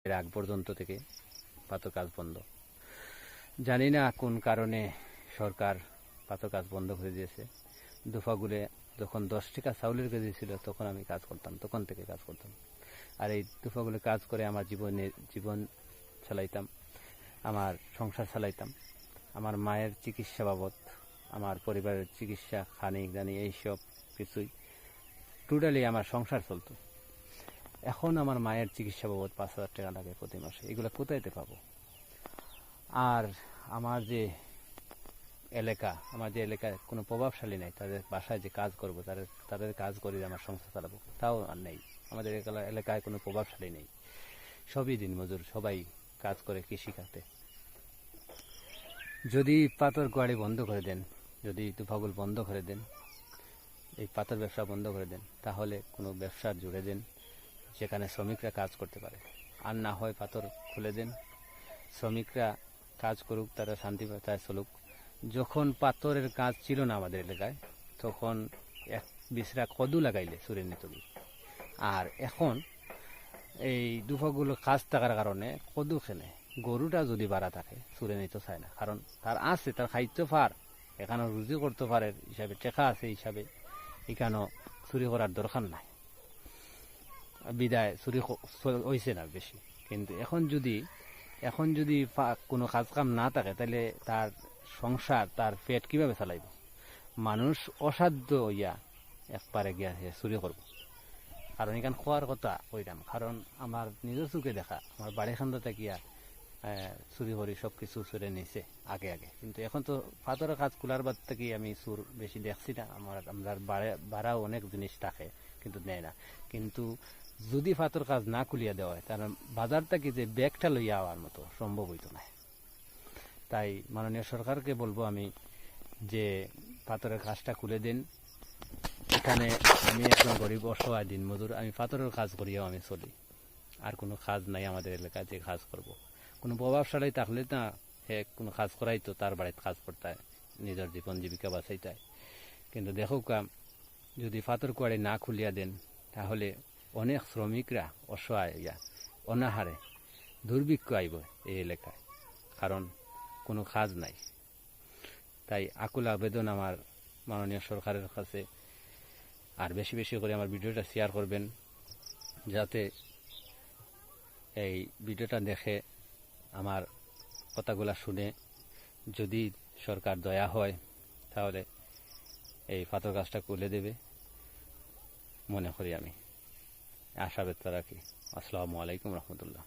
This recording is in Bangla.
এর আগ পর্যন্ত থেকে পাথর কাজ বন্ধ। জানি না কোন কারণে সরকার পাথর কাজ বন্ধ করে দিয়েছে। দফাগুলো যখন 10 টাকা চাউলের কেজি ছিল তখন আমি কাজ করতাম, তখন থেকে কাজ করতাম। আর এই দফাগুলো কাজ করে আমার জীবন চালাইতাম, আমার সংসার চালাইতাম। আমার মায়ের চিকিৎসা বাবদ, আমার পরিবারের চিকিৎসা, খানি দানি এইসব কিছুই টোটালি আমার সংসার চলতো। এখন আমার মায়ের চিকিৎসা বাবদ 5,000 টাকা লাগে প্রতি মাসে। এগুলো কোথায়তে পাবো? আর আমার যে এলাকায় কোনো প্রভাবশালী নেই, তাদের বাসায় যে কাজ করবো, তাদের কাজ করে আমার সংসার চালাবো, তাও আর নেই। আমাদের এলাকায় কোনো প্রভাবশালী নেই, সবই দিনমজুর, সবাই কাজ করে কৃষি খাতে। যদি পাথর কোয়ারি বন্ধ করে দেন, যদি তুফাগুল বন্ধ করে দেন, এই পাথর ব্যবসা বন্ধ করে দেন, তাহলে কোনো ব্যবসা জুড়ে দেন যেখানে শ্রমিকরা কাজ করতে পারে। আর না হয় পাথর খুলে দেন, শ্রমিকরা কাজ করুক, তারা শান্তি তাই চলুক। যখন পাথরের কাজ ছিল না আমাদের এলাকায়, তখন এক বিছরা কদু লাগাইলে চুরে নিত। আর এখন এই দুফাগুলো কাজ থাকার কারণে কদু খেনে গরুটা যদি বাড়া থাকে চুরে নিতে চায় না, কারণ তার আছে, তার খাইতে পার, এখানে রুজি করতে পারে হিসাবে, টেকা আছে হিসাবে, এখানেও চুরি করার দরকার নাই, বিদায় চুরি হয়েছে না বেশি। কিন্তু এখন যদি কোনো কাজ কাম না থাকে, তাহলে তার সংসার, তার পেট কিভাবে চালাইব? মানুষ অসাধ্য হইয়া একবারে গিয়া চুরি করব। কারণ এখানে খোয়ার কথা কইলাম, কারণ আমার নিজের চোখে দেখা, আমার বাড়ি খান্দাতে গিয়া চুরি করি সব কিছু চুরে নিছে আগে। কিন্তু এখন তো পাথরের কাজ খোলার বাদ থেকে আমি চুর বেশি দেখছি না। আমরা বাড়াও অনেক জিনিস থাকে কিন্তু নেয় না। কিন্তু যদি পাথর কাজ না খুলিয়া দেওয়া হয়, তাহলে বাজার থেকে যে ব্যাগটা লইয়া আওয়ার মতো সম্ভব হইতো না। তাই মাননীয় সরকারকে বলবো আমি যে পাথরের কাজটা খুলে দিন। এখানে আমি একজন গরিব অসহায় দিনমজুর, আমি পাথরের কাজ করিয়াও আমি চলি। আর কোনো কাজ নাই আমাদের এলাকায় যে কাজ করব। কোনো প্রভাবশালী থাকলে না, হে কোনো কাজ করাই তো তার বাড়িতে কাজ করতে হয়, নিজের জীবন জীবিকা বাঁচাইতে হয়। কিন্তু দেখো যদি পাথর কোয়ারি না খুলিয়া দেন, তাহলে অনেক শ্রমিকরা অসহায় হইয়া অনাহারে দুর্ভিক্ষ আইব এই এলাকায়, কারণ কোনো কাজ নাই। তাই আকুল আবেদন আমার মাননীয় সরকারের কাছে। আর বেশি বেশি করে আমার ভিডিওটা শেয়ার করবেন, যাতে এই ভিডিওটা দেখে আমার কথাগুলা শুনে যদি সরকার দয়া হয়, তাহলে এই পাথর গাছটা খুলে দেবে মনে করি, আমি আশা ব্যক্ত রাখি। আসসালামু আলাইকুম রহমতুল্লাহ।